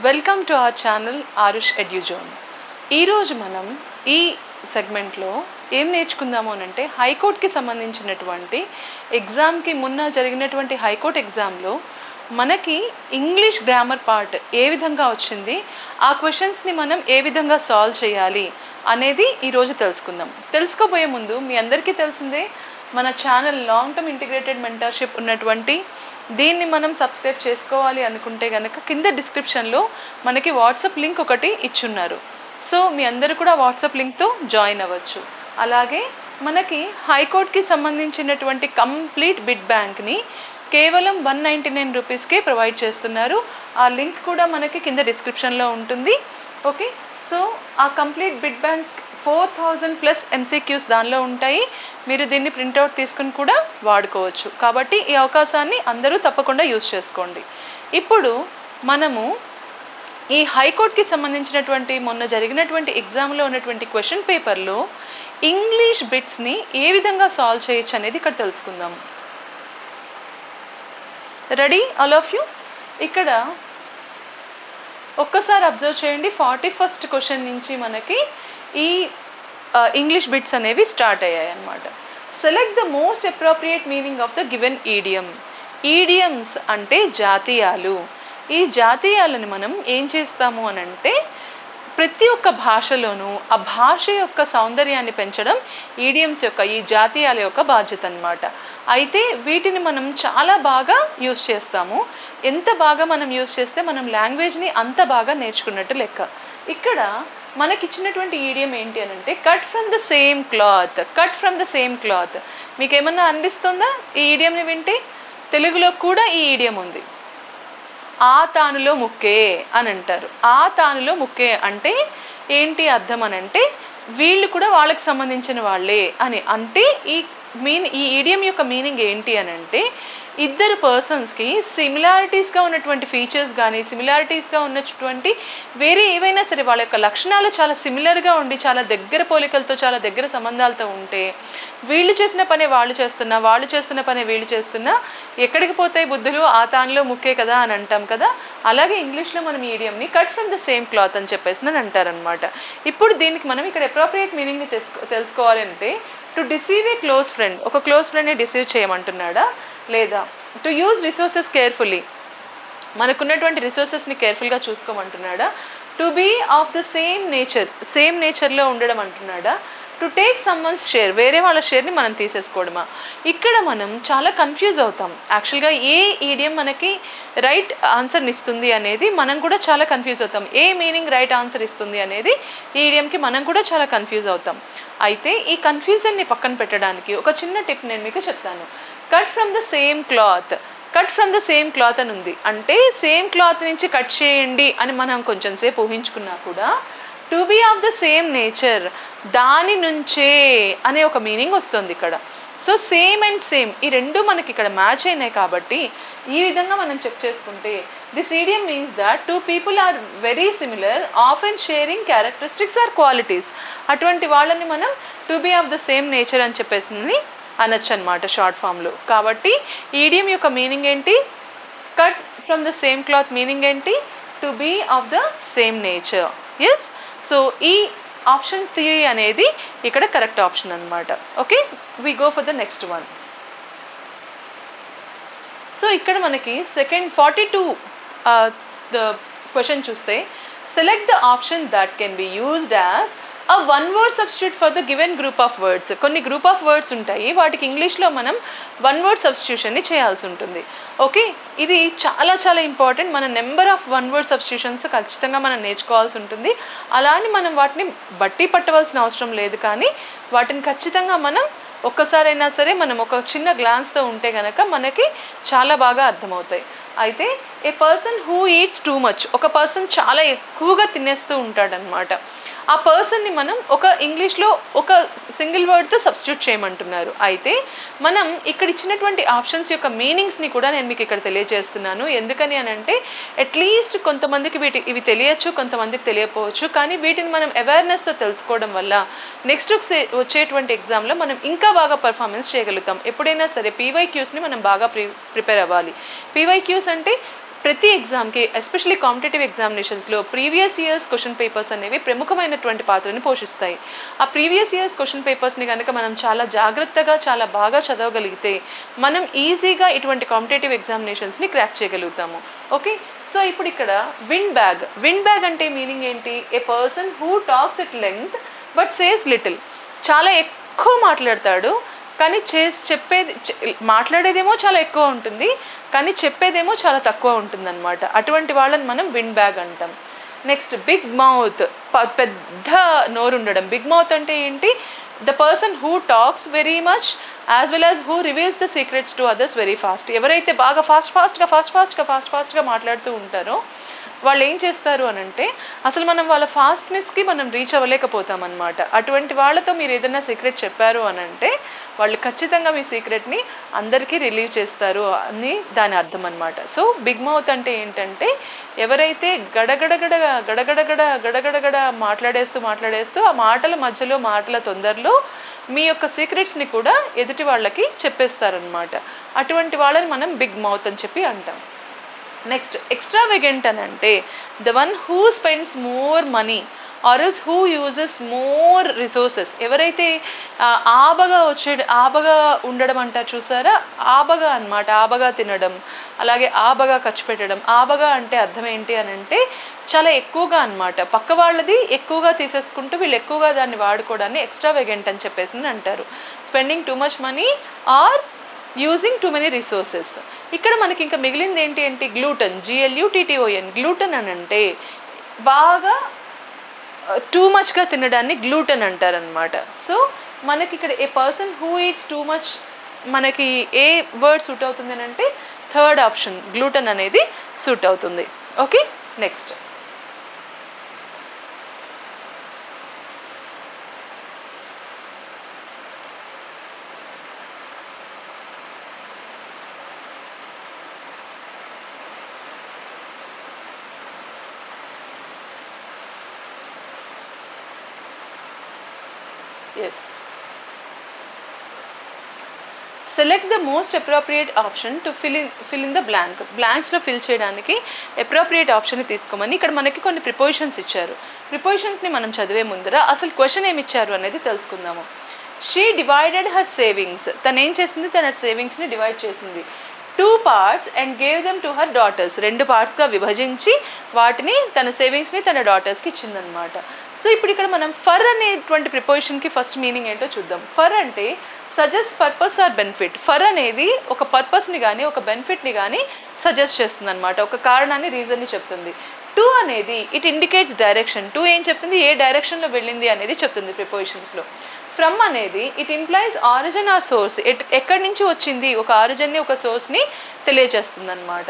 Welcome to our channel Aarush Eduzone. ఈరోజు మనం ఈ సెగ్మెంట్లో ఏం నేర్చుకుందాము అనంటే హైకోర్టుకి సంబంధించినటువంటి ఎగ్జామ్కి మొన్న జరిగినటువంటి హైకోర్టు ఎగ్జామ్లో మనకి ఇంగ్లీష్ గ్రామర్ పార్ట్ ఏ విధంగా వచ్చింది, ఆ క్వశ్చన్స్ని మనం ఏ విధంగా సాల్వ్ చేయాలి అనేది ఈరోజు తెలుసుకుందాం. తెలుసుకోబోయే ముందు మీ అందరికీ తెలిసిందే మన channel long term integrated mentorship ఉన్నటువంటి దీన్ని మనం సబ్స్క్రైబ్ చేసుకోవాలి అనుకుంటే కనుక కింద డిస్క్రిప్షన్లో మనకి వాట్సాప్ లింక్ ఒకటి ఇచ్చున్నారు. సో మీ అందరూ కూడా వాట్సాప్ లింక్తో జాయిన్ అవ్వచ్చు. అలాగే మనకి హైకోర్టుకి సంబంధించినటువంటి కంప్లీట్ బిడ్ బ్యాంక్ని కేవలం 199 రూపీస్కే ప్రొవైడ్ చేస్తున్నారు. ఆ లింక్ కూడా మనకి కింద డిస్క్రిప్షన్లో ఉంటుంది. ఓకే, సో ఆ కంప్లీట్ బిడ్ బ్యాంక్ 4000+ MCQs దానిలో ఉంటాయి. మీరు దీన్ని ప్రింట్అవుట్ తీసుకుని కూడా వాడుకోవచ్చు. కాబట్టి ఈ అవకాశాన్ని అందరూ తప్పకుండా యూజ్ చేసుకోండి. ఇప్పుడు మనము ఈ హైకోర్టుకి సంబంధించినటువంటి మొన్న జరిగినటువంటి ఎగ్జామ్లో ఉన్నటువంటి క్వశ్చన్ పేపర్లో ఇంగ్లీష్ బిట్స్ని ఏ విధంగా సాల్వ్ చేయొచ్చు అనేది ఇక్కడ తెలుసుకుందాం. Ready all of you? ఇక్కడ ఒక్కసారి అబ్జర్వ్ చేయండి. 41st క్వశ్చన్ నుంచి మనకి ఈ ఇంగ్లీష్ బిట్స్ అనేవి స్టార్ట్ అయ్యాయి అన్నమాట. Select the most appropriate meaning of the given ఈడియం. Idioms అంటే జాతీయాలు. ఈ జాతీయాలను మనం ఏం చేస్తాము అనంటే ప్రతి ఒక్క భాషలోనూ ఆ భాష యొక్క సౌందర్యాన్ని పెంచడం ఈడియమ్స్ యొక్క ఈ జాతీయాల యొక్క బాధ్యత అన్నమాట. అయితే వీటిని మనం చాలా బాగా యూజ్ చేస్తాము. ఎంత బాగా మనం యూజ్ చేస్తే మనం లాంగ్వేజ్ని అంత బాగా నేర్చుకున్నట్టు లెక్క. ఇక్కడ మనకిచ్చినటువంటి ఈడియం ఏంటి అని అంటే cut from the same cloth. Cut from the same cloth మీకు ఏమన్నా అనిపిస్తుందా? ఈ ఈడియంని వింటే తెలుగులో కూడా ఈ ఈడియం ఉంది. ఆ తానులో ముక్కే అని అంటారు. ఆ తానులో ముక్కే అంటే ఏంటి అర్థం అని అంటే వీళ్ళు కూడా వాళ్ళకి సంబంధించిన వాళ్ళే అని. అంటే ఈ ఈడియం యొక్క మీనింగ్ ఏంటి అని అంటే ఇద్దరు పర్సన్స్కి సిమిలారిటీస్గా ఉన్నటువంటి ఫీచర్స్ కానీ సిమిలారిటీస్గా ఉన్నటువంటి వేరే ఏవైనా సరే వాళ్ళ యొక్క లక్షణాలు చాలా సిమిలర్గా ఉండి చాలా దగ్గర పోలికలతో చాలా దగ్గర సంబంధాలతో ఉంటే వీళ్ళు చేసిన పనే వాళ్ళు చేస్తున్నా, వాళ్ళు చేస్తున్న పనే వీళ్ళు చేస్తున్నా ఎక్కడికి పోతాయి బుద్ధులు, ఆ తానులో ముక్కే కదా అని అంటాం కదా. అలాగే ఇంగ్లీష్లో మనం ఈడియంని cut from the same cloth అని చెప్పేసి అని అంటారనమాట. ఇప్పుడు దీనికి మనం ఇక్కడ అప్రోప్రియేట్ మీనింగ్ని తెలుసుకోవాలి అంటే to deceive a close friend, ఒక క్లోజ్ ఫ్రెండ్ని డిసీవ్ చేయమంటున్నాడా, లేదా టు యూజ్ రిసోర్సెస్ కేర్ఫుల్లీ, మనకున్నటువంటి రిసోర్సెస్ని కేర్ఫుల్గా చూసుకోమంటున్నాడా, to be of the same nature, same నేచర్లో ఉండడం అంటున్నాడా, టు టేక్ సమ్వన్స్ షేర్, వేరే వాళ్ళ షేర్ని మనం తీసేసుకోవడమా. ఇక్కడ మనం చాలా కన్ఫ్యూజ్ అవుతాం. యాక్చువల్గా ఏ ఈడియం మనకి రైట్ ఆన్సర్ని ఇస్తుంది అనేది మనం కూడా చాలా కన్ఫ్యూజ్ అవుతాం. ఏ మీనింగ్ రైట్ ఆన్సర్ ఇస్తుంది అనేది ఈ ఈడియంకి మనం కూడా చాలా కన్ఫ్యూజ్ అవుతాం. అయితే ఈ కన్ఫ్యూజన్ని పక్కన పెట్టడానికి ఒక చిన్న టిప్ నేను మీకు చెప్తాను. Cut from the same cloth, cut from the same cloth అని ఉంది అంటే సేమ్ క్లాత్ నుంచి కట్ చేయండి అని మనం కొంచెం సేపు ఊహించుకున్నా కూడా to be of the same nature, దాని నుంచే అనే ఒక మీనింగ్ వస్తుంది ఇక్కడ. సో సేమ్ అండ్ సేమ్ ఈ రెండు మనకి ఇక్కడ మ్యాచ్ అయినాయి. కాబట్టి ఈ విధంగా మనం చెక్ చేసుకుంటే this idiom means that two people are very similar often sharing characteristics or qualities. అటువంటి వాళ్ళని మనం to be of the same nature అని చెప్పేసి అనొచ్చు అనమాట షార్ట్ ఫామ్లో. కాబట్టి ఈడియం యొక్క మీనింగ్ ఏంటి? Cut from the same cloth meaning ఏంటి? To be of the same nature. Yes, so ఈ ఆప్షన్ 3 అనేది ఇక్కడ కరెక్ట్ ఆప్షన్ అనమాట. Okay, we go for the next one. So ఇక్కడ మనకి సెకండ్ 42 ద క్వశ్చన్ చూస్తే select the option that can be used as a one word substitute for the given group of words. కొన్ని group of words ఉంటాయి, వాటికి ఇంగ్లీష్లో మనం one word సబ్స్టిట్యూషన్ని చేయాల్సి ఉంటుంది. ఓకే, ఇది చాలా చాలా ఇంపార్టెంట్. మన number of one word substitutions ఖచ్చితంగా మనం నేర్చుకోవాల్సి ఉంటుంది. అలా అని మనం వాటిని బట్టి పట్టవలసిన అవసరం లేదు, కానీ వాటిని ఖచ్చితంగా మనం ఒక్కసారైనా సరే మనం ఒక చిన్న గ్లాన్స్తో ఉంటే కనుక మనకి చాలా బాగా అర్థమవుతాయి. అయితే a person who eats too much, ఒక పర్సన్ చాలా ఎక్కువగా తినేస్తూ ఉంటాడనమాట. ఆ పర్సన్ని మనం ఒక ఇంగ్లీష్లో ఒక సింగిల్ వర్డ్తో సబ్స్టిట్యూట్ చేయమంటున్నారు. అయితే మనం ఇక్కడ ఇచ్చినటువంటి ఆప్షన్స్ యొక్క మీనింగ్స్ని కూడా నేను మీకు ఇక్కడ తెలియజేస్తున్నాను. ఎందుకని అని అంటే అట్లీస్ట్ కొంతమందికి ఇవి తెలియచ్చు, కొంతమందికి తెలియకపోవచ్చు, కానీ వీటిని మనం అవేర్నెస్తో తెలుసుకోవడం వల్ల నెక్స్ట్ వచ్చేటువంటి ఎగ్జామ్లో మనం ఇంకా బాగా పర్ఫార్మెన్స్ చేయగలుగుతాం. ఎప్పుడైనా సరే పీవైక్యూస్ని మనం బాగా ప్రిపేర్ అవ్వాలి. పీవైక్యూస్ అంటే ప్రతి ఎగ్జామ్కి ఎస్పెషల్లీ కాంపిటేటివ్ ఎగ్జామినేషన్స్లో ప్రీవియస్ ఇయర్స్ క్వశ్చన్ పేపర్స్ అనేవి ప్రముఖమైనటువంటి పాత్రని పోషిస్తాయి. ఆ ప్రీవియస్ ఇయర్స్ క్వశ్చన్ పేపర్స్ని కనుక మనం చాలా జాగ్రత్తగా చాలా బాగా చదవగలిగితే మనం ఈజీగా ఇటువంటి కాంపిటేటివ్ ఎగ్జామినేషన్స్ని క్రాక్ చేయగలుగుతాము. ఓకే, సో ఇప్పుడు ఇక్కడ విండ్ బ్యాగ్ అంటే మీనింగ్ ఏంటి? A person who talks at length but says little. చాలా ఎక్కువ మాట్లాడతాడు కానీ మాట్లాడేదేమో చాలా ఎక్కువ ఉంటుంది కానీ చెప్పేదేమో చాలా తక్కువ ఉంటుందన్నమాట. అటువంటి వాళ్ళని మనం విండ్ బ్యాగ్ అంటాం. నెక్స్ట్ బిగ్ మౌత్, పెద్ద నోరు ఉండడం. బిగ్ మౌత్ అంటే ఏంటి? The person who talks very much as well as who reveals the secrets to others very fast. ఎవరైతే బాగా ఫాస్ట్గా మాట్లాడుతూ ఉంటారో వాళ్ళు ఏం చేస్తారు అని అంటే అసలు మనం వాళ్ళ ఫాస్ట్నెస్కి మనం రీచ్ అవ్వలేకపోతాం అనమాట. అటువంటి వాళ్ళతో మీరు ఏదైనా సీక్రెట్ చెప్పారు అని అంటే వాళ్ళు ఖచ్చితంగా మీ సీక్రెట్ని అందరికీ రిలీవ్ చేస్తారు అని దాని అర్థం అనమాట. సో బిగ్ మౌత్ అంటే ఏంటంటే ఎవరైతే గడగడగడ మాట్లాడేస్తూ ఆ మాటల మధ్యలో మాటల తొందరలో మీ యొక్క సీక్రెట్స్ని కూడా ఎదుటి వాళ్ళకి చెప్పేస్తారనమాట. అటువంటి వాళ్ళని మనం బిగ్ మౌత్ అని చెప్పి అంటాం. నెక్స్ట్ ఎక్స్ట్రావెగెంట్ అని అంటే the one who spends more money or else who uses more resources. ఎవరైతే ఆబగా ఉండడం అంటారు చూసారా, ఆబగా అనమాట. ఆబగా తినడం, అలాగే ఆబగా ఖర్చు పెట్టడం. ఆబగా అంటే అర్థం ఏంటి అని అంటే చాలా ఎక్కువగా అనమాట. పక్క వాళ్ళది ఎక్కువగా తీసేసుకుంటూ వీళ్ళు ఎక్కువగా దాన్ని వాడుకోవడాన్ని ఎక్స్ట్రావెగెంట్ అని చెప్పేసి అంటారు. Spending too much money are using too many resources. ఇక్కడ మనకి ఇంకా మిగిలింది ఏంటి? Gluten, GLUTTON. గ్లూటన్ అని అంటే బాగా టూ మచ్గా తినడాన్ని గ్లూటన్ అంటారనమాట. సో మనకి ఇక్కడ a person who eats too much, మనకి ఏ వర్డ్ సూట్ అవుతుంది అని అంటే థర్డ్ ఆప్షన్ గ్లూటన్ అనేది సూట్ అవుతుంది. Okay, next yes, select the most appropriate option to fill in the blank. బ్లాంక్స్లో ఫిల్ చేయడానికి అప్రోప్రియేట్ ఆప్షన్ తీసుకోమని ఇక్కడ మనకి కొన్ని ప్రిపోజిషన్స్ ఇచ్చారు. ప్రిపోజిషన్స్ని మనం చదివే ముందర అసలు క్వశ్చన్ ఏమి ఇచ్చారు అనేది తెలుసుకుందాము. She divided her savings. తను ఏం చేసింది? తన సేవింగ్స్ని డివైడ్ చేసింది 2 parts and gave them to her daughters. 2 పార్ట్స్గా విభజించి వాటిని తన సేవింగ్స్ని తన డాటర్స్కి ఇచ్చిందనమాట. సో ఇప్పుడు ఇక్కడ మనం ఫర్ అనేటువంటి ప్రిపోజిషన్కి ఫస్ట్ మీనింగ్ ఏంటో చూద్దాం. ఫర్ అంటే suggest purpose or benefit. For అనేది ఒక పర్పస్ని కానీ ఒక బెనిఫిట్ని కానీ సజెస్ట్ చేస్తుంది అనమాట. ఒక కారణాన్ని, రీజన్ని చెప్తుంది. టు అనేది ఇట్ ఇండికేట్స్ డైరెక్షన్. టు ఏం చెప్తుంది? ఏ డైరెక్షన్లో వెళ్ళింది అనేది చెప్తుంది ప్రిపోజిషన్స్లో. ఫ్రమ్ అనేది it implies origin or source. ఎక్కడి నుంచి వచ్చింది, ఒక ఆరిజిన్ని ఒక సోర్స్ని తెలియజేస్తుంది అనమాట.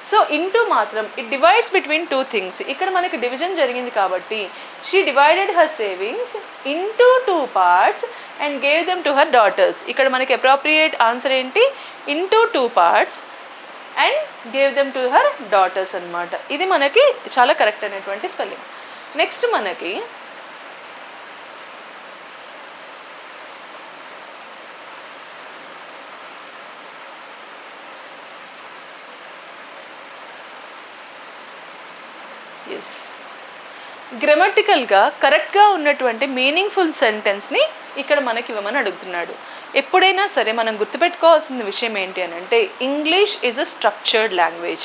సో ఇంటూ మాత్రం ఇట్ డివైడ్స్ బిట్వీన్ 2 things. ఇక్కడ మనకి డివిజన్ జరిగింది కాబట్టి she divided her savings into 2 parts and gave them to her daughters. ఇక్కడ మనకి అప్రోప్రియేట్ ఆన్సర్ ఏంటి? Into 2 parts and gave them to her daughters అనమాట. ఇది మనకి చాలా కరెక్ట్ అనేటువంటి స్పెల్లింగ్. నెక్స్ట్ మనకి గ్రామటికల్గా కరెక్ట్గా ఉన్నటువంటి మీనింగ్ఫుల్ సెంటెన్స్ని ఇక్కడ మనకి ఇవ్వమని అడుగుతున్నాడు. ఎప్పుడైనా సరే మనం గుర్తుపెట్టుకోవాల్సిన విషయం ఏంటి అని అంటే English is a structured language.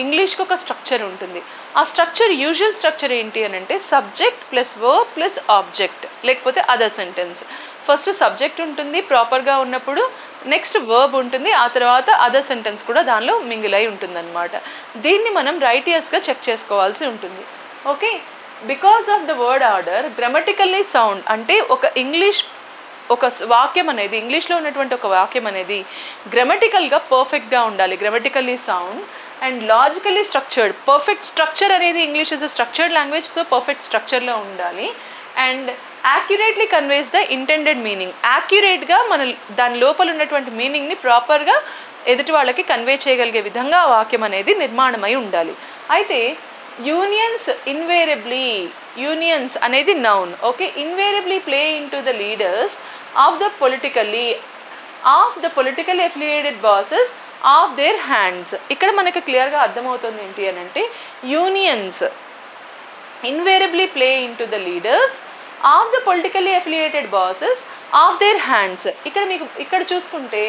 ఇంగ్లీష్కి ఒక స్ట్రక్చర్ ఉంటుంది. ఆ స్ట్రక్చర్, యూజువల్ స్ట్రక్చర్ ఏంటి అని అంటే subject plus verb plus object, లేకపోతే అదర్ సెంటెన్స్. ఫస్ట్ సబ్జెక్ట్ ఉంటుంది ప్రాపర్గా ఉన్నప్పుడు, నెక్స్ట్ వర్బ్ ఉంటుంది, ఆ తర్వాత అదర్ సెంటెన్స్ కూడా దానిలో మింగిల్ అయి ఉంటుంది అనమాట. దీన్ని మనం రైటియర్స్గా చెక్ చేసుకోవాల్సి ఉంటుంది. Okay, because of the word order grammatically sound అంటే ఒక వాక్యం అనేది, ఇంగ్లీష్లో ఉన్నటువంటి ఒక వాక్యం అనేది గ్రామటికల్గా పర్ఫెక్ట్గా ఉండాలి, grammatically sound and logically structured. Perfect structure అనేది English is a structured language, so perfect స్ట్రక్చర్లో ఉండాలి. And accurately conveys the intended meaning. యాక్యురేట్గా మన దాని లోపల ఉన్నటువంటి మీనింగ్ని ప్రాపర్గా ఎదుటి వాళ్ళకి కన్వే చేయగలిగే విధంగా ఆ వాక్యం అనేది నిర్మాణమై ఉండాలి. అయితే యూనియన్స్ ఇన్వేరియబ్లీ, యూనియన్స్ అనేది noun. Okay, invariably play into the leaders of the politically affiliated bosses of their hands. ఇక్కడ మనకి క్లియర్గా అర్థమవుతుంది ఏంటి అని అంటే unions invariably play into the leaders of the politically affiliated bosses of their hands. ఇక్కడ మీకు ఇక్కడ చూసుకుంటే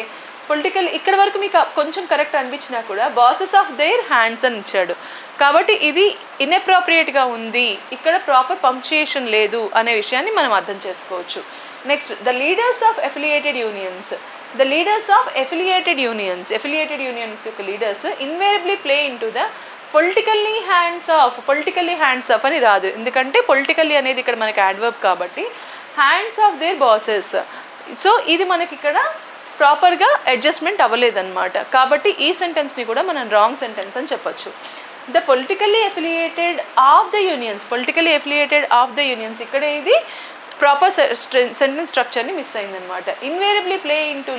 ఇక్కడ వరకు మీకు కొంచెం కరెక్ట్ అనిపించినా కూడా బాసెస్ ఆఫ్ దేర్ హ్యాండ్స్ అని ఇచ్చాడు కాబట్టి ఇది ఇన్అప్రోప్రియేట్గా ఉంది, ఇక్కడ ప్రాపర్ పంక్చుయేషన్ లేదు అనే విషయాన్ని మనం అర్థం చేసుకోవచ్చు. Next the leaders of affiliated unions. The leaders of affiliated unions యొక్క leaders invariably play into the politically hands of అని రాదు, ఎందుకంటే పొలిటికల్లీ అనేది ఇక్కడ మనకి యాడ్వర్బ్ కాబట్టి hands of their bosses. So ఇది మనకి ఇక్కడ ప్రాపర్గా అడ్జస్ట్మెంట్ అవ్వలేదన్నమాట. కాబట్టి ఈ సెంటెన్స్ని కూడా మనం రాంగ్ సెంటెన్స్ అని చెప్పొచ్చు. The politically affiliated of the unions ఇక్కడ ఇది ప్రాపర్ సెంటెన్స్ స్ట్రక్చర్ని మిస్ అయిందనమాట. ఇన్వేరబ్లీ ప్లే ఇంటూ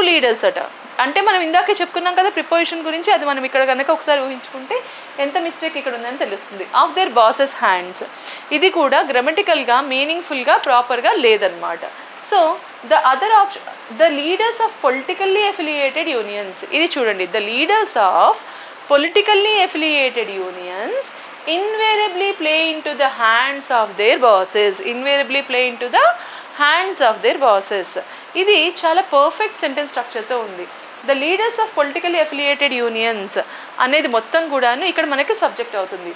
లీడర్స్ అట అంటే మనం ఇందాకే చెప్పుకున్నాం కదా ప్రిపోజిషన్ గురించి, అది మనం ఇక్కడ కనుక ఒకసారి ఊహించుకుంటే ఎంత మిస్టేక్ ఇక్కడ ఉందని తెలుస్తుంది. ఆఫ్ దేర్ బాసెస్ హ్యాండ్స్ ఇది కూడా గ్రామటికల్గా మీనింగ్ఫుల్గా ప్రాపర్గా లేదనమాట. So the other option the leaders of politically affiliated unions, ఇది చూడండి, the leaders of politically affiliated unions invariably play into the hands of their bosses. ఇది చాలా పర్ఫెక్ట్ సెంటెన్స్ స్ట్రక్చర్తో ఉంది. The leaders of politically affiliated unions అనేది మొత్తం కూడాను ఇక్కడ మనకి సబ్జెక్ట్ అవుతుంది.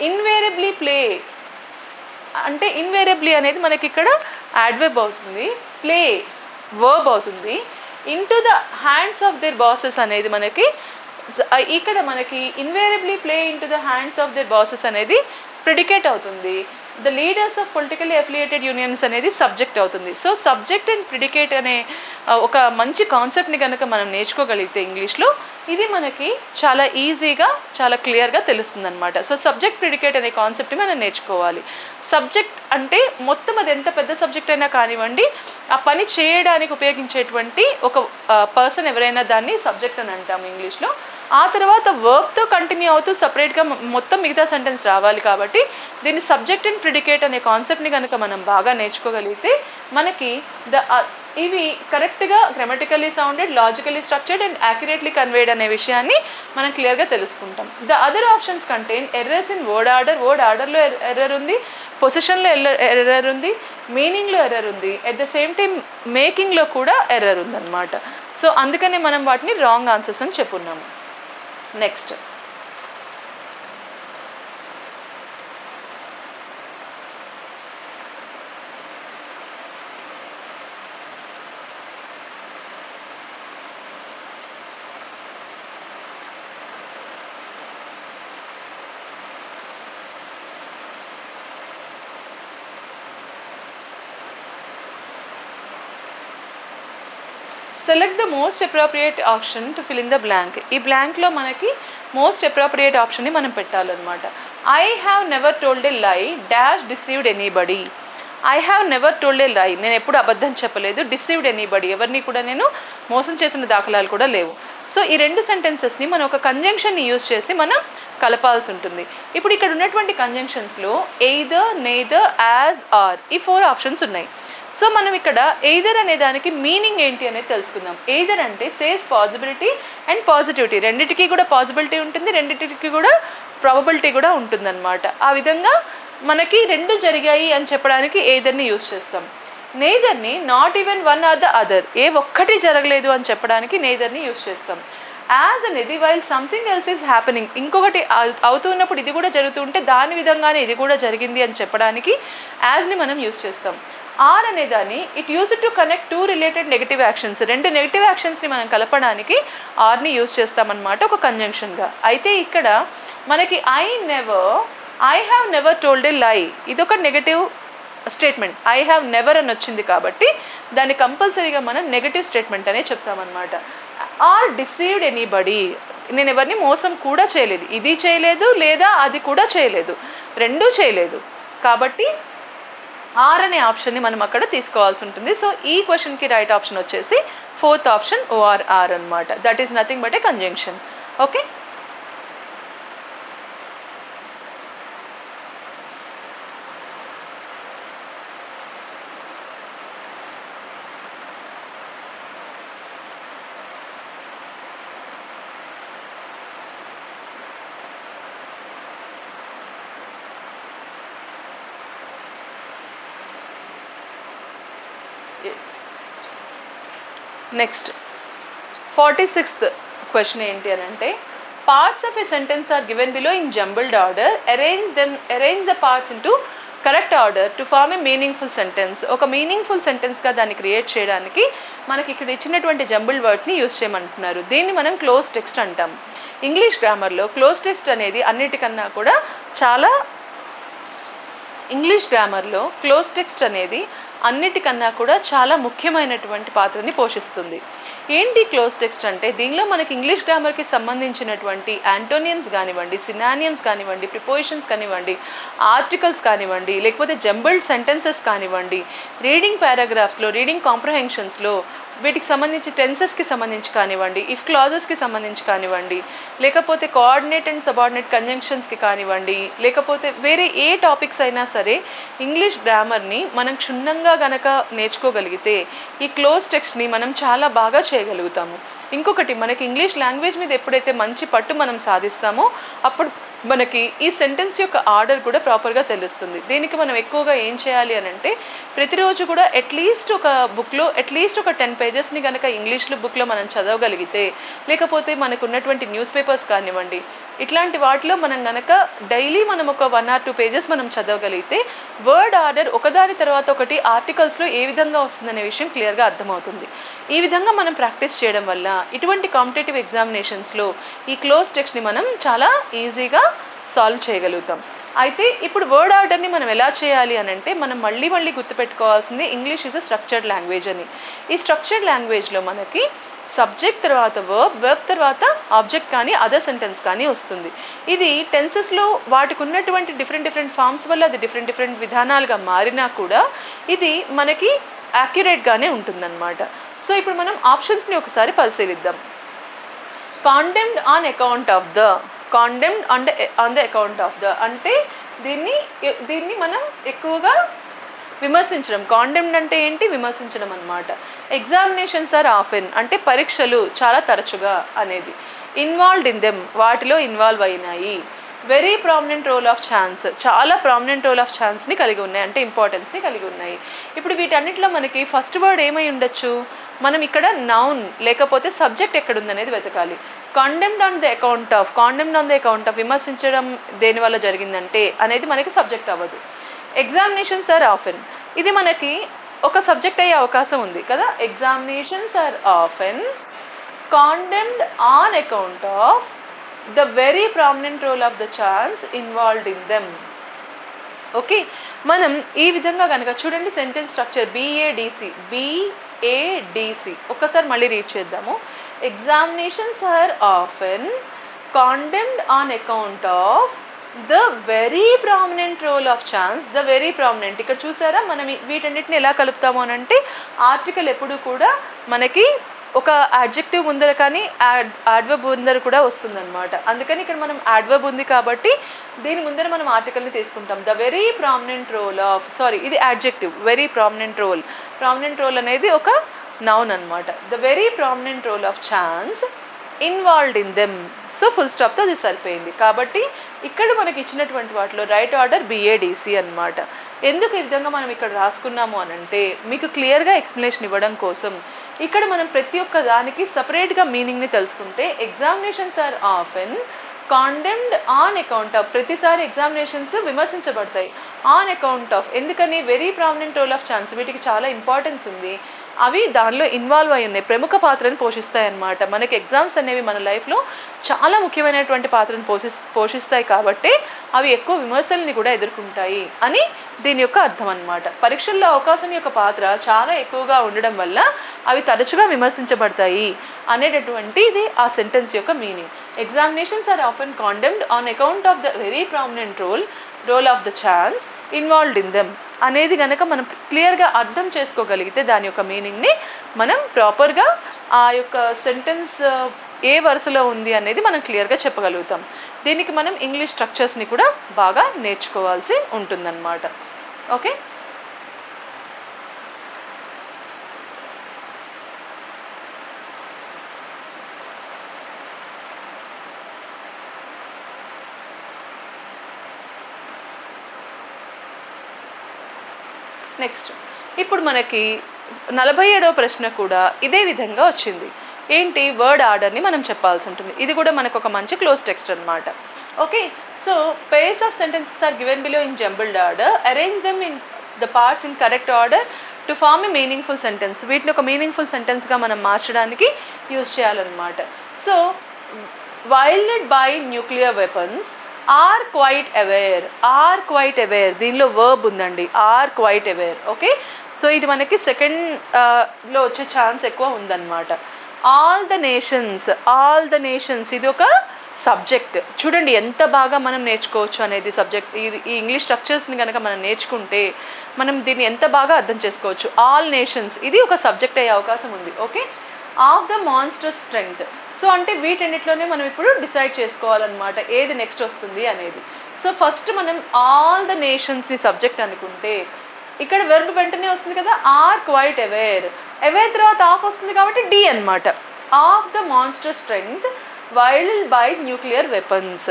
ఇన్వేరబ్లీ ప్లే అంటే ఇన్వేరబ్లీ అనేది మనకి ఇక్కడ యాడ్వర్బ్ అవుతుంది, ప్లే వర్బ్ అవుతుంది. Into the hands of their bosses అనేది మనకి ఇక్కడ మనకి invariably play into the hands of their bosses అనేది ప్రిడికేట్ అవుతుంది. The leaders of politically affiliated unions అనేది సబ్జెక్ట్ అవుతుంది. సో సబ్జెక్ట్ అండ్ ప్రిడికేట్ అనే ఒక మంచి కాన్సెప్ట్ని కనుక మనం నేర్చుకోగలిగితే ఇంగ్లీష్లో ఇది మనకి చాలా ఈజీగా చాలా క్లియర్గా తెలుస్తుంది అనమాట. సో సబ్జెక్ట్ ప్రిడికేట్ అనే కాన్సెప్ట్ని మనం నేర్చుకోవాలి. సబ్జెక్ట్ అంటే మొత్తం అది ఎంత పెద్ద సబ్జెక్ట్ అయినా కానివ్వండి, ఆ పని చేయడానికి ఉపయోగించేటువంటి ఒక పర్సన్ ఎవరైనా దాన్ని సబ్జెక్ట్ అని అంటాము ఇంగ్లీష్లో. ఆ తర్వాత వర్బ్తో కంటిన్యూ అవుతూ సపరేట్గా మొత్తం మిగతా సెంటెన్స్ రావాలి. కాబట్టి దీన్ని సబ్జెక్ట్ అండ్ ప్రిడికేట్ అనే కాన్సెప్ట్ని కనుక మనం బాగా నేర్చుకోగలిగితే మనకి ఇవి కరెక్ట్గా grammatically sounded, logically structured and accurately conveyed అనే విషయాన్ని మనం క్లియర్గా తెలుసుకుంటాం. The other options contain errors in word ఆర్డర్లో ఎర్రర్ ఉంది, పొజిషన్లో ఎర్రర్ ఉంది, మీనింగ్లో ఎర్రర్ ఉంది, అట్ ద సేమ్ టైం మేకింగ్లో కూడా ఎర్రర్ ఉందన్నమాట. సో అందుకనే మనం వాటిని రాంగ్ ఆన్సర్స్ అని చెప్పున్నాము. Next select the most appropriate option to fill in the blank. ఈ బ్లాంక్లో మనకి మోస్ట్ అప్రోప్రియేట్ ఆప్షన్ని మనం పెట్టాలన్నమాట. I have never told a lie dash deceived anybody. I have never told a lie, నేను ఎప్పుడు అబద్ధం చెప్పలేదు. డిసీవ్డ్ ఎనీబడీ, ఎవరిని కూడా నేను మోసం చేసిన దాఖలాలు కూడా లేవు. సో ఈ రెండు సెంటెన్సెస్ని మనం ఒక కంజంక్షన్ని యూజ్ చేసి మనం కలపాల్సి ఉంటుంది. ఇప్పుడు ఇక్కడ ఉన్నటువంటి కంజంక్షన్స్లో ఎయిదర్, నెయిదర్, యాజ్, ఆర్ ఈ 4 ఆప్షన్స్ ఉన్నాయి. సో మనం ఇక్కడ ఎయిదర్ అనే దానికి మీనింగ్ ఏంటి అనేది తెలుసుకుందాం. ఎయిదర్ అంటే సేస్ పాసిబిలిటీ అండ్ పాజిటివిటీ, రెండింటికి కూడా పాసిబిలిటీ ఉంటుంది, రెండింటికి కూడా ప్రాబబిలిటీ కూడా ఉంటుందన్నమాట. ఆ విధంగా మనకి రెండు జరిగాయి అని చెప్పడానికి ఎయిదర్ని యూజ్ చేస్తాం. నెయిదర్ని not even one or the other, ఏ ఒక్కటి జరగలేదు అని చెప్పడానికి నెయిదర్ని యూజ్ చేస్తాం. యాజ్ అనేది while something else is happening, ఇంకొకటి అవుతున్నప్పుడు ఇది కూడా జరుగుతుంటే దాని విధంగానే ఇది కూడా జరిగింది అని చెప్పడానికి యాజ్ని మనం యూజ్ చేస్తాం. ఆర్ అనేదాన్ని it use to connect 2 related negative actions, 2 negative యాక్షన్స్ని మనం కలపడానికి ఆర్ని యూజ్ చేస్తామన్నమాట ఒక కంజంక్షన్గా. అయితే ఇక్కడ మనకి I have never told a లై, ఇదొక negative statement. I have never అని వచ్చింది కాబట్టి దాన్ని కంపల్సరీగా మనం నెగటివ్ స్టేట్మెంట్ అనే చెప్తామన్నమాట. ఆర్ డిసీవ్డ్ ఎనీబడీ, నేను ఎవరిని మోసం కూడా చేయలేదు, ఇది చేయలేదు లేదా అది కూడా చేయలేదు, రెండూ చేయలేదు. కాబట్టి ఆర్ అనే ఆప్షన్ని మనం అక్కడ తీసుకోవాల్సి ఉంటుంది. సో ఈ క్వశ్చన్కి రైట్ ఆప్షన్ వచ్చేసి 4th ఆప్షన్ ORR అనమాట. That is nothing but a conjunction. Okay, yes. Next 46th question ఏంటి అని అంటే, parts of a sentence are given below in jumbled order, arrange the parts into correct order to form a meaningful sentence. ఒక meaningful సెంటెన్స్గా దాన్ని create చేయడానికి మనకి ఇక్కడ ఇచ్చినటువంటి జంబుల్డ్ వర్డ్స్ని యూజ్ చేయమంటున్నారు. దీన్ని మనం క్లోజ్ టెక్స్ట్ అంటాం. ఇంగ్లీష్ గ్రామర్లో క్లోజ్ టెక్స్ట్ అనేది అన్నిటికన్నా కూడా చాలా చాలా ముఖ్యమైనటువంటి పాత్రని పోషిస్తుంది. ఏంటి క్లోజ్ టెక్స్ట్ అంటే, దీనిలో మనకి ఇంగ్లీష్ గ్రామర్కి సంబంధించినటువంటి యాంటోనియమ్స్ కానివ్వండి, సినానియమ్స్ కానివ్వండి, ప్రిపోజిషన్స్ కానివ్వండి, ఆర్టికల్స్ కానివ్వండి, లేకపోతే జంబుల్డ్ సెంటెన్సెస్ కానివ్వండి, రీడింగ్ పారాగ్రాఫ్స్లో, రీడింగ్ కాంప్రహెన్షన్స్లో వీటికి సంబంధించి టెన్సెస్కి సంబంధించి కానివ్వండి, ఇఫ్ క్లాజెస్కి సంబంధించి కానివ్వండి, లేకపోతే కోఆర్డినేట్ అండ్ సబార్డినేట్ కంజంక్షన్స్కి కానివ్వండి, లేకపోతే వేరే ఏ టాపిక్స్ అయినా సరే ఇంగ్లీష్ గ్రామర్ని మనం క్షుణ్ణంగా గనక నేర్చుకోగలిగితే ఈ క్లోజ్ టెక్స్ట్ని మనం చాలా బాగా చేయగలుగుతాము. ఇంకొకటి, మనకి ఇంగ్లీష్ లాంగ్వేజ్ మీద ఎప్పుడైతే మంచి పట్టు మనం సాధిస్తామో అప్పుడు మనకి ఈ సెంటెన్స్ యొక్క ఆర్డర్ కూడా ప్రాపర్గా తెలుస్తుంది. దీనికి మనం ఎక్కువగా ఏం చేయాలి అని అంటే, ప్రతిరోజు కూడా అట్లీస్ట్ ఒక బుక్లో అట్లీస్ట్ ఒక 10 పేజెస్ని కనుక ఇంగ్లీష్లో బుక్లో మనం చదవగలిగితే, లేకపోతే మనకు ఉన్నటువంటి న్యూస్ పేపర్స్ కానివ్వండి, ఇట్లాంటి వాటిలో మనం కనుక డైలీ మనం ఒక 1 or 2 పేజెస్ మనం చదవగలిగితే వర్డ్ ఆర్డర్ ఒకదాని తర్వాత ఒకటి ఆర్టికల్స్లో ఏ విధంగా వస్తుందనే విషయం క్లియర్గా అర్థమవుతుంది. ఈ విధంగా మనం ప్రాక్టీస్ చేయడం వల్ల ఇటువంటి కాంపిటేటివ్ ఎగ్జామినేషన్స్లో ఈ క్లోజ్ టెక్స్ట్ని మనం చాలా ఈజీగా సాల్వ్ చేయగలుగుతాం. అయితే ఇప్పుడు వర్డ్ ఆర్డర్ని మనం ఎలా చేయాలి అని అంటే, మనం మళ్ళీ గుర్తుపెట్టుకోవాల్సింది English is a structured language అని. ఈ స్ట్రక్చర్డ్ లాంగ్వేజ్లో మనకి సబ్జెక్ట్ తర్వాత వర్బ్ తర్వాత ఆబ్జెక్ట్ కానీ అదర్ సెంటెన్స్ కానీ వస్తుంది. ఇది టెన్సెస్లో వాటికి ఉన్నటువంటి డిఫరెంట్ ఫార్మ్స్ వల్ల అది డిఫరెంట్ విధానాలుగా మారినా కూడా ఇది మనకి యాక్యురేట్గానే ఉంటుందన్నమాట. సో ఇప్పుడు మనం ఆప్షన్స్ని ఒకసారి పరిశీలిద్దాం. Condemned on account of the, condemned on the account of the అంటే దీన్ని మనం ఎక్కువగా విమర్శించడం. కాండెమ్డ్ అంటే ఏంటి? విమర్శించడం అన్నమాట. ఎగ్జామినేషన్స్ ఆర్ ఆఫెన్ అంటే పరీక్షలు చాలా తరచుగా అనేది. ఇన్వాల్వ్డ్ ఇన్ దెమ్ వాటిలో ఇన్వాల్వ్ అయినాయి. Very prominent role of chance చాలా ప్రామినెంట్ రోల్ ఆఫ్ ఛాన్స్ని కలిగి ఉన్నాయి, అంటే ఇంపార్టెన్స్ని కలిగి ఉన్నాయి. ఇప్పుడు వీటన్నిటిలో మనకి ఫస్ట్ వర్డ్ ఏమై ఉండొచ్చు? మనం ఇక్కడ నౌన్ లేకపోతే సబ్జెక్ట్ ఎక్కడుందనేది వెతకాలి. కాండెమ్డ్ ఆన్ ద అకౌంట్ ఆఫ్ విమర్శించడం దేనివల్ల జరిగిందంటే అనేది మనకి సబ్జెక్ట్ అవ్వదు. ఎగ్జామినేషన్స్ ఆర్ ఆఫెన్ ఇది మనకి ఒక సబ్జెక్ట్ అయ్యే అవకాశం ఉంది కదా. Examinations are often condemned on account of the very prominent role of the chance involved in them. Okay, మనం ఈ విధంగా కనుక చూడండి సెంటెన్స్ స్ట్రక్చర్ BADC ఒక్కసారి మళ్ళీ రీడ్ చేద్దాము. Examinations are often condemned on account of the very prominent role of chance. The very prominent ఇక్కడ చూసారా, మనం వీటన్నిటిని ఎలా కలుపుతాము అని అంటే, ఆర్టికల్ ఎప్పుడు కూడా మనకి ఒక యాడ్జెక్టివ్ ముందర కానీ యాడ్వర్బ్ ముందర కూడా వస్తుందన్నమాట. అందుకని ఇక్కడ మనం యాడ్వర్బ్ ఉంది కాబట్టి దీని ముందర మనం ఆర్టికల్ని తీసుకుంటాం. The very prominent role of, ఇది యాడ్జెక్టివ్. వెరీ ప్రామినెంట్ రోల్ అనేది ఒక నౌన్ అన్నమాట. The very prominent role of chance involved in them. So full స్టాప్తో అది సరిపోయింది. కాబట్టి ఇక్కడ మనకి ఇచ్చినటువంటి వాటిలో రైట్ ఆర్డర్ BADC అన్నమాట. ఎందుకు ఈ విధంగా మనం ఇక్కడ రాసుకున్నాము అని అంటే, మీకు క్లియర్గా ఎక్స్ప్లెనేషన్ ఇవ్వడం కోసం ఇక్కడ మనం ప్రతి ఒక్క దానికి సపరేట్గా మీనింగ్ని తెలుసుకుంటే, examinations are often condemned on account of, ప్రతిసారి ఎగ్జామినేషన్స్ విమర్శించబడతాయి ఆన్ అకౌంట్ ఆఫ్. ఎందుకని? Very prominent role of chance, వీటికి చాలా ఇంపార్టెన్స్ ఉంది, అవి దానిలో ఇన్వాల్వ్ అయి ఉన్నాయి, ప్రముఖ పాత్రను పోషిస్తాయి అన్నమాట. మనకి ఎగ్జామ్స్ అనేవి మన లైఫ్లో చాలా ముఖ్యమైనటువంటి పాత్రను పోషిస్తాయి కాబట్టి అవి ఎక్కువ విమర్శల్ని కూడా ఎదుర్కొంటాయి అని దీని యొక్క అర్థం అన్నమాట. పరీక్షల్లో అవకాశం యొక్క పాత్ర చాలా ఎక్కువగా ఉండడం వల్ల అవి తరచుగా విమర్శించబడతాయి అనేటటువంటిది ఆ సెంటెన్స్ యొక్క meaning. Examinations are often condemned on account of the very prominent role of the chance involved in them అనేది కనుక మనం క్లియర్గా అర్థం చేసుకోగలిగితే దాని యొక్క మీనింగ్ని మనం ప్రాపర్గా ఆ యొక్క సెంటెన్స్ ఏ వరుసలో ఉంది అనేది మనం క్లియర్గా చెప్పగలుగుతాం. దీనికి మనం ఇంగ్లీష్ స్ట్రక్చర్స్ని కూడా బాగా నేర్చుకోవాల్సి ఉంటుందన్నమాట. ఓకే, నెక్స్ట్ ఇప్పుడు మనకి 47వ ప్రశ్న కూడా ఇదే విధంగా వచ్చింది. ఏంటి, వర్డ్ ఆర్డర్ని మనం చెప్పాల్సి ఉంటుంది. ఇది కూడా మనకు ఒక మంచి క్లోజ్ టెక్స్ట్ అనమాట. Okay, so pairs of sentences are given below in jumbled order. Arrange them in the parts in correct order to form a meaningful sentence. వీటిని ఒక మీనింగ్ఫుల్ సెంటెన్స్గా మనం మార్చడానికి యూజ్ చేయాలన్నమాట. So wielded by nuclear weapons are quite aware. దీనిలో verb ఉందండి, are quite aware. Okay, so ఇది మనకి సెకండ్లో వచ్చే ఛాన్స్ ఎక్కువ ఉందన్నమాట. ఆల్ ద నేషన్స్ ఇది ఒక సబ్జెక్ట్. చూడండి ఎంత బాగా మనం నేర్చుకోవచ్చు అనేది సబ్జెక్ట్. ఈ ఇంగ్లీష్ స్ట్రక్చర్స్ని కనుక మనం నేర్చుకుంటే మనం దీన్ని ఎంత బాగా అర్థం చేసుకోవచ్చు. ఆల్ నేషన్స్ ఇది ఒక సబ్జెక్ట్ అయ్యే అవకాశం ఉంది. Okay, of the monsters strength. So అంటే వీటన్నిటిలోనే మనం ఇప్పుడు డిసైడ్ చేసుకోవాలన్నమాట ఏది నెక్స్ట్ వస్తుంది అనేది. సో ఫస్ట్ మనం ఆల్ ద నేషన్స్ని సబ్జెక్ట్ అనుకుంటే ఇక్కడ వెర్బ్ వెంటనే వస్తుంది కదా, ఆర్ క్వైట్ అవేర్. అవేర్ తర్వాత ఆఫ్ వస్తుంది కాబట్టి డి అనమాట. Of the monster strength wild by nuclear weapons.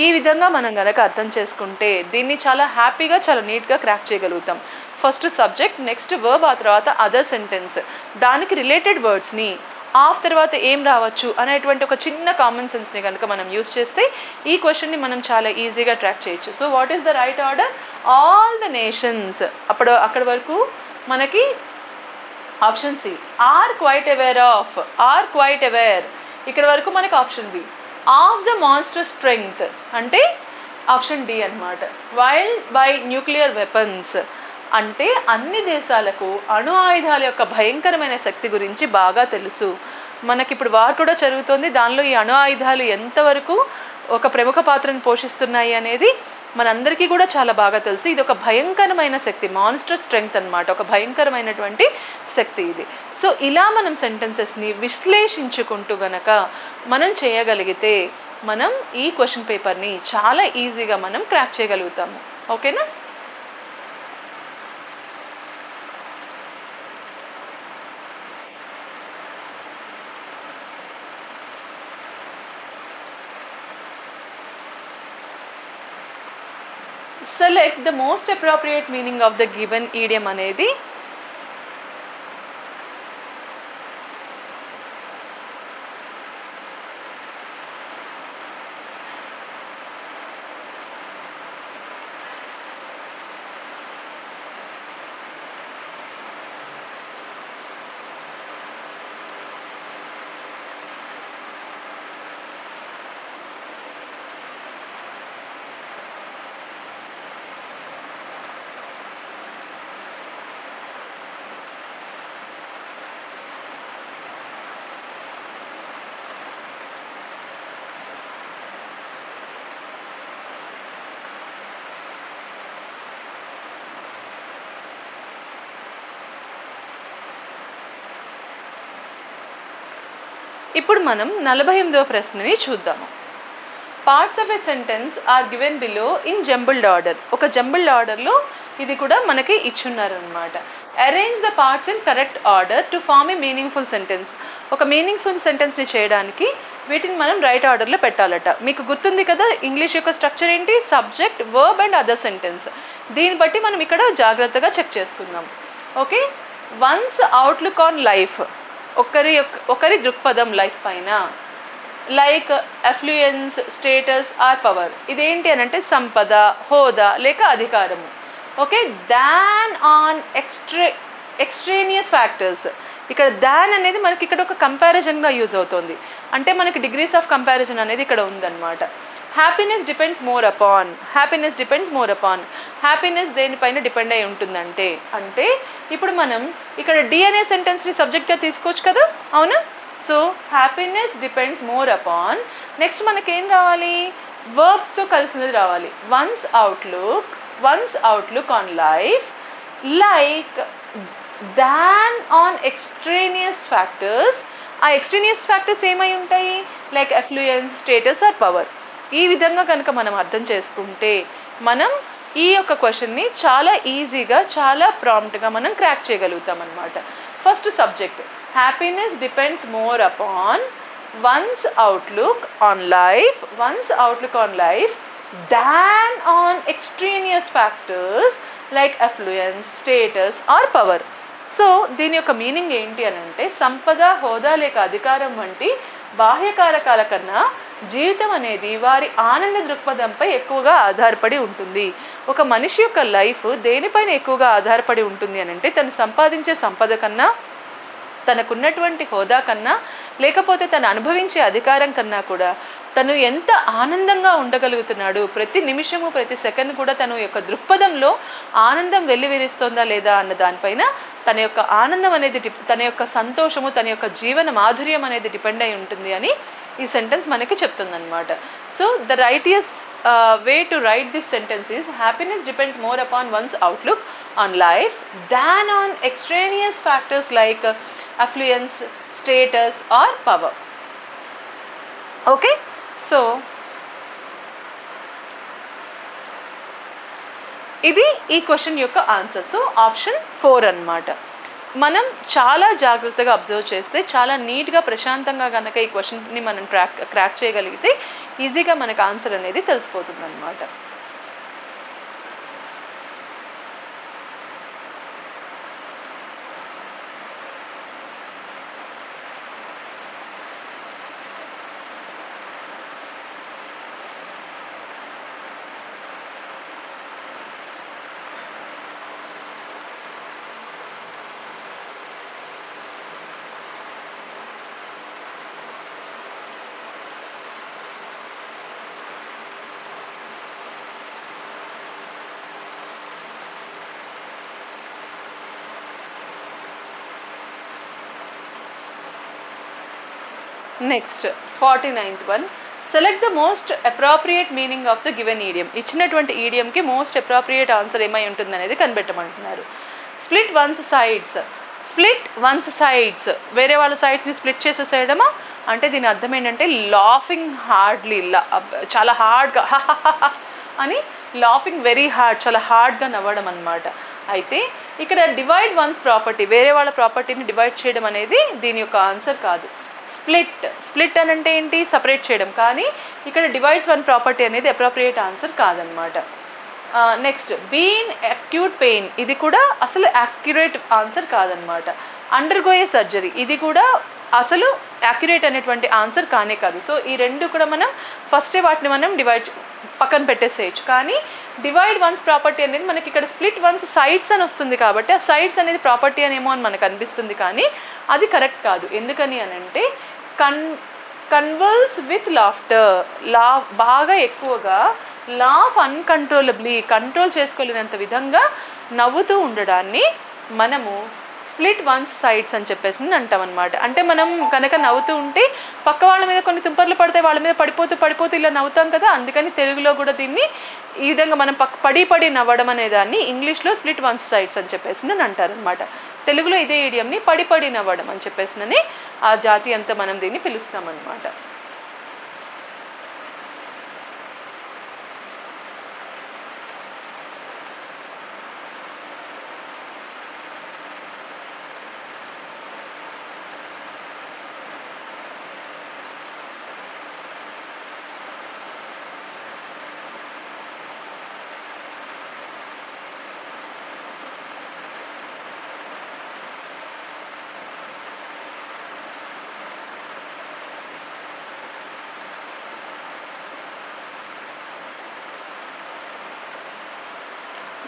ఈ విధంగా మనం కనుక అర్థం చేసుకుంటే దీన్ని చాలా హ్యాపీగా చాలా నీట్గా క్రాక్ చేయగలుగుతాం. ఫస్ట్ సబ్జెక్ట్, నెక్స్ట్ వర్బ్, ఆ తర్వాత అదర్ సెంటెన్స్, దానికి రిలేటెడ్ వర్డ్స్ని ఆఫ్ తర్వాత ఏం రావచ్చు అనేటువంటి ఒక చిన్న కామన్ సెన్స్ని కనుక మనం యూస్ చేస్తే ఈ క్వశ్చన్ని మనం చాలా ఈజీగా ట్రాక్ చేయొచ్చు. So what is the right order? All the nations. అక్కడి వరకు మనకి option C, are quite aware. ఇక్కడ వరకు మనకి option B. Of the monster strength అంటే ఆప్షన్ డి అనమాట. వైల్డ్ బై న్యూక్లియర్ వెపన్స్ అంటే అన్ని దేశాలకు అణు ఆయుధాల యొక్క భయంకరమైన శక్తి గురించి బాగా తెలుసు. మనకిప్పుడు వార్ కూడా జరుగుతుంది, దానిలో ఈ అణు ఆయుధాలు ఎంతవరకు ఒక ప్రముఖ పాత్రను పోషిస్తున్నాయి అనేది మనందరికీ కూడా చాలా బాగా తెలుసు. ఇది ఒక భయంకరమైన శక్తి, మాన్స్టర్ స్ట్రెంగ్త్ అనమాట, ఒక భయంకరమైనటువంటి శక్తి ఇది. సో ఇలా మనం సెంటెన్సెస్ని విశ్లేషించుకుంటూ గనక మనం చేయగలిగితే మనం ఈ క్వశ్చన్ పేపర్ని చాలా ఈజీగా మనం క్రాక్ చేయగలుగుతాము. ఓకేనా? Select the most appropriate meaning of the given idiom అనేది ఇప్పుడు మనం 48వ ప్రశ్నని చూద్దాము. Parts of a sentence are given below in jumbled order. ఒక జంబుల్డ్ ఆర్డర్లో ఇది కూడా మనకి ఇచ్చున్నారనమాట. Arrange the parts in correct order to form a meaningful sentence. ఒక మీనింగ్ఫుల్ సెంటెన్స్ని చేయడానికి వీటిని మనం రైట్ ఆర్డర్లో పెట్టాలట. మీకు గుర్తుంది కదా ఇంగ్లీష్ యొక్క స్ట్రక్చర్ ఏంటి? Subject, verb and other sentence. దీన్ని బట్టి మనం ఇక్కడ జాగ్రత్తగా చెక్ చేసుకుందాం. Okay, one's outlook on life, ఒకరి దృక్పథం లైఫ్ పైన. Like affluence, status or power. ఇదేంటి అని అంటే సంపద, హోదా లేక అధికారము. Okay, than on extraneous factors. ఇక్కడ దాన్ అనేది మనకి ఇక్కడ ఒక కంపారిజన్గా యూజ్ అవుతుంది. అంటే మనకి డిగ్రీస్ ఆఫ్ కంపారిజన్ అనేది ఇక్కడ ఉందన్నమాట. Happiness depends more upon. Happiness దేనిపైన డిపెండ్ అయి ఉంటుందంటే అంటే ఇప్పుడు మనం ఇక్కడ డి అనే సెంటెన్స్ని సబ్జెక్ట్గా తీసుకోవచ్చు కదా, అవునా? So happiness depends more upon. Next మనకేం రావాలి? వర్బ్తో కలిసినది రావాలి. One's outlook on life like than on extraneous factors. ఆ ఎక్స్ట్రేనియస్ ఫ్యాక్టర్స్ ఏమై ఉంటాయి? Like affluence, status or power. ఈ విధంగా కనుక మనం అర్థం చేసుకుంటే మనం ఈ యొక్క క్వశ్చన్ని చాలా ఈజీగా చాలా ప్రాంప్ట్గా మనం క్రాక్ చేయగలుగుతాం అన్నమాట. First subject, happiness depends more upon one's outlook on life than on extraneous factors like affluence, status or power. So దీని యొక్క మీనింగ్ ఏంటి అని అంటే సంపద, హోదా లేక అధికారం వంటి బాహ్య కారకాల కన్నా జీవితం అనేది వారి ఆనంద దృక్పథంపై ఎక్కువగా ఆధారపడి ఉంటుంది. ఒక మనిషి యొక్క లైఫ్ దేనిపైన ఎక్కువగా ఆధారపడి ఉంటుంది అని అంటే తను సంపాదించే సంపద కన్నా, తనకున్నటువంటి హోదా కన్నా, లేకపోతే తను అనుభవించే అధికారం కన్నా కూడా తను ఎంత ఆనందంగా ఉండగలుగుతున్నాడు, ప్రతి నిమిషము ప్రతి సెకండ్ కూడా తన యొక్క దృక్పథంలో ఆనందం వెల్లివిరుస్తోందా లేదా అన్న దానిపైన తన యొక్క ఆనందం అనేది తన యొక్క సంతోషము, తన యొక్క జీవన మాధుర్యం అనేది డిపెండ్ అయి ఉంటుంది అని ఈ సెంటెన్స్ మనకి చెప్తుందన్నమాట. So the righteous way to write this sentence is happiness depends more upon one's outlook on life than on extraneous factors like affluence, status or power. Okay, so ఇది ఈ క్వశ్చన్ యొక్క answer. So option 4 అన్నమాట. మనం చాలా జాగ్రత్తగా observe చేస్తే, చాలా నీట్గా ప్రశాంతంగా కనుక ఈ క్వశ్చన్ని మనం క్రాక్ చేయగలిగితే ఈజీగా మనకు ఆన్సర్ అనేది తెలిసిపోతుంది అన్నమాట. Next 49th one, select the most appropriate meaning of the given idiom. ఇచ్చినటువంటి ఈడియంకి మోస్ట్ అప్రోప్రియేట్ ఆన్సర్ ఏమై ఉంటుంది అనేది కనిపెట్టమంటున్నారు. Split one's sides. Split one's sides, వేరే వాళ్ళ సైడ్స్ని స్ప్లిట్ చేసేసేయడమా అంటే దీని అర్థం ఏంటంటే లాఫింగ్ హార్డ్లీ, చాలా హార్డ్గా అని, లాఫింగ్ వెరీ హార్డ్, చాలా హార్డ్గా నవ్వడం అన్నమాట. అయితే ఇక్కడ డివైడ్ వన్స్ ప్రాపర్టీ, వేరే వాళ్ళ ప్రాపర్టీని డివైడ్ చేయడం అనేది దీని యొక్క ఆన్సర్ కాదు. స్ప్లిట్ అని అంటే ఏంటి, సపరేట్ చేయడం. కానీ ఇక్కడ డివైడ్స్ వన్ ప్రాపర్టీ అనేది అప్రోప్రియేట్ ఆన్సర్ కాదనమాట. నెక్స్ట్ బీన్ అక్యూట్ పెయిన్, ఇది కూడా అసలు యాక్యురేట్ ఆన్సర్ కాదనమాట. అండర్గోయే సర్జరీ, ఇది కూడా అసలు యాక్యురేట్ అనేటువంటి ఆన్సర్ కానే కాదు. సో ఈ రెండు కూడా మనం ఫస్టే వాటిని మనం పక్కన పెట్టేసేయచ్చు. కానీ డివైడ్ వన్స్ ప్రాపర్టీ అనేది మనకి ఇక్కడ స్ప్లిట్ వన్స్ సైడ్స్ అని వస్తుంది కాబట్టి ఆ సైడ్స్ అనేది ప్రాపర్టీ అనేమో అని మనకు అనిపిస్తుంది, కానీ అది కరెక్ట్ కాదు. ఎందుకని అని అంటే కన్వల్స్ విత్ లాఫ్టర్, బాగా ఎక్కువగా లాఫ్ అన్కంట్రోలబ్లీ, కంట్రోల్ చేసుకోలేనంత విధంగా నవ్వుతూ ఉండడాన్ని మనము స్ప్లిట్ వన్స్ సైడ్స్ అని చెప్పేసి అంటాం అనమాట. అంటే మనం కనుక నవ్వుతూ ఉంటే పక్క వాళ్ళ మీద కొన్ని తుంపర్లు పడితే వాళ్ళ మీద పడిపోతూ ఇలా నవ్వుతాం కదా, అందుకని తెలుగులో కూడా దీన్ని ఈ విధంగా మనం పడి నవ్వడం అనే దాన్ని ఇంగ్లీష్లో స్ప్లిట్ వన్స్ సైడ్స్ అని చెప్పేసి అంటారు అనమాట. తెలుగులో ఇదే ఈడియంని పడి నవ్వడం అని చెప్పేసి ఆ జాతి అంతా మనం దీన్ని పిలుస్తామన్నమాట.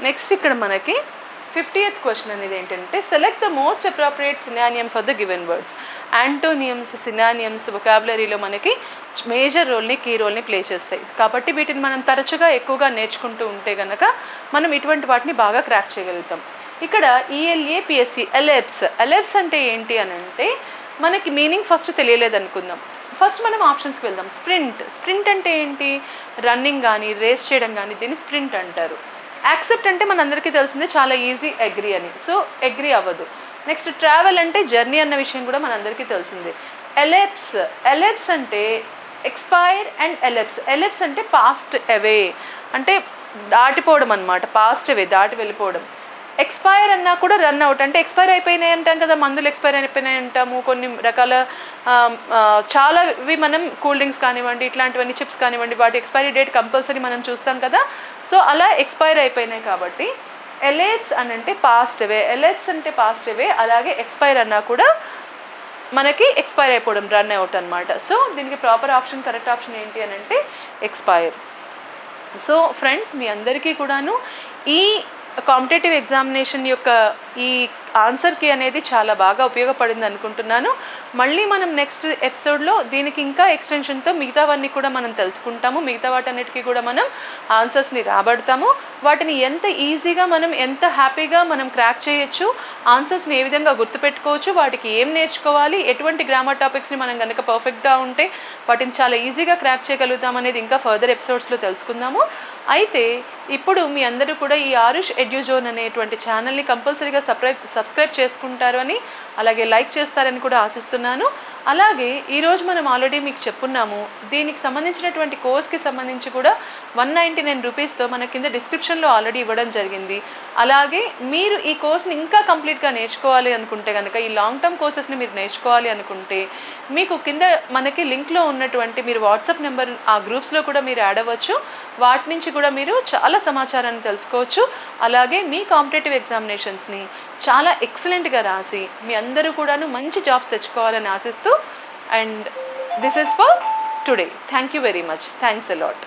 నెక్స్ట్ ఇక్కడ మనకి 50th క్వశ్చన్ అనేది ఏంటంటే select the most appropriate synonym for the given words. Antonyms, synonyms వొకాబులరీలో మనకి మేజర్ రోల్ని, కీ రోల్ని ప్లే చేస్తాయి. కాబట్టి వీటిని మనం తరచుగా ఎక్కువగా నేర్చుకుంటూ ఉంటే కనుక మనం ఇటువంటి వాటిని బాగా క్రాక్ చేయగలుగుతాం. ఇక్కడ ELAPSE, ఎలెప్స్ అంటే ఏంటి అని అంటే మనకి మీనింగ్ ఫస్ట్ తెలియలేదు అనుకుందాం. ఫస్ట్ మనం ఆప్షన్స్కి వెళ్దాం. స్ప్రింట్ అంటే ఏంటి, రన్నింగ్ కానీ రేస్ చేయడం కానీ దీన్ని స్ప్రింట్ అంటారు. యాక్సెప్ట్ అంటే మనందరికీ తెలిసిందే చాలా ఈజీ, అగ్రీ అని, సో అగ్రీ అవ్వదు. నెక్స్ట్ ట్రావెల్ అంటే జర్నీ అన్న విషయం కూడా మనందరికీ తెలిసిందే. ఎలెప్స్ అంటే ఎక్స్పైర్ అండ్ ఎలెప్స్ అంటే పాస్ట్ అవే అంటే దాటిపోవడం అనమాట, పాస్ట్ అవే దాటి వెళ్ళిపోవడం. ఎక్స్పైర్ అన్నా కూడా రన్ అవుట్ అంటే ఎక్స్పైర్ అయిపోయినాయి అంటాం కదా, మందులు ఎక్స్పైర్ అయిపోయినాయి అంటాము. కొన్ని రకాల చాలావి మనం కూల్ డ్రింక్స్ కానివ్వండి, ఇట్లాంటివన్నీ చిప్స్ కానివ్వండి, వాటి ఎక్స్పైరీ డేట్ కంపల్సరీ మనం చూస్తాం కదా. సో అలా ఎక్స్పైర్ అయిపోయినాయి కాబట్టి ఎలేట్స్ అని అంటే పాస్ట్ అవే, ఎలెట్స్ అంటే పాస్ట్ అవే, అలాగే ఎక్స్పైర్ అన్నా కూడా మనకి ఎక్స్పైర్ అయిపోవడం, రన్ అవుట్ అనమాట. సో దీనికి ప్రాపర్ ఆప్షన్, కరెక్ట్ ఆప్షన్ ఏంటి అని అంటే ఎక్స్పైర్. సో ఫ్రెండ్స్, మీ అందరికీ కూడాను ఈ కాంపిటేటివ్ ఎగ్జామినేషన్ యొక్క ఈ ఆన్సర్కి అనేది చాలా బాగా ఉపయోగపడింది అనుకుంటున్నాను. మళ్ళీ మనం నెక్స్ట్ ఎపిసోడ్లో దీనికి ఇంకా ఎక్స్టెన్షన్తో మిగతావన్నీ కూడా మనం తెలుసుకుంటాము. మిగతా వాటన్నిటికీ కూడా మనం ఆన్సర్స్ని రాబడతాము. వాటిని ఎంత ఈజీగా మనం, ఎంత హ్యాపీగా మనం క్రాక్ చేయొచ్చు, ఆన్సర్స్ని ఏ విధంగా గుర్తుపెట్టుకోవచ్చు, వాటికి ఏం నేర్చుకోవాలి, ఎటువంటి గ్రామర్ టాపిక్స్ని మనం కనుక పర్ఫెక్ట్గా ఉంటే వాటిని చాలా ఈజీగా క్రాక్ చేయగలుగుతాం అనేది ఇంకా ఫర్దర్ ఎపిసోడ్స్లో తెలుసుకుందాము. అయితే ఇప్పుడు మీ అందరూ కూడా ఈ ఆరుష్ ఎడ్యుజోన్ అనేటువంటి ఛానల్ని కంపల్సరీగా సబ్స్క్రైబ్ చేసుకుంటారు అని, అలాగే లైక్ చేస్తారని కూడా ఆశిస్తున్నాను. అలాగే ఈరోజు మనం ఆల్రెడీ మీకు చెప్పున్నాము, దీనికి సంబంధించినటువంటి కోర్స్కి సంబంధించి కూడా 199 రూపీస్తో మన కింద డిస్క్రిప్షన్లో ఆల్రెడీ ఇవ్వడం జరిగింది. అలాగే మీరు ఈ కోర్స్ని ఇంకా కంప్లీట్గా నేర్చుకోవాలి అనుకుంటే కనుక, ఈ లాంగ్ టర్మ్ కోర్సెస్ని మీరు నేర్చుకోవాలి అనుకుంటే మీకు కింద మనకి లింక్లో ఉన్నటువంటి మీరు వాట్సాప్ నెంబర్, ఆ గ్రూప్స్లో కూడా మీరు యాడ్ అవ్వచ్చు. వాటి నుంచి కూడా మీరు చాలా సమాచారాన్ని తెలుసుకోవచ్చు. అలాగే మీ కాంపిటేటివ్ ఎగ్జామినేషన్స్ని చాలా ఎక్సలెంట్గా రాసి మీ అందరూ కూడాను మంచి జాబ్స్ తెచ్చుకోవాలని ఆశిస్తూ, and this is for today. Thank you very much. Thanks a lot.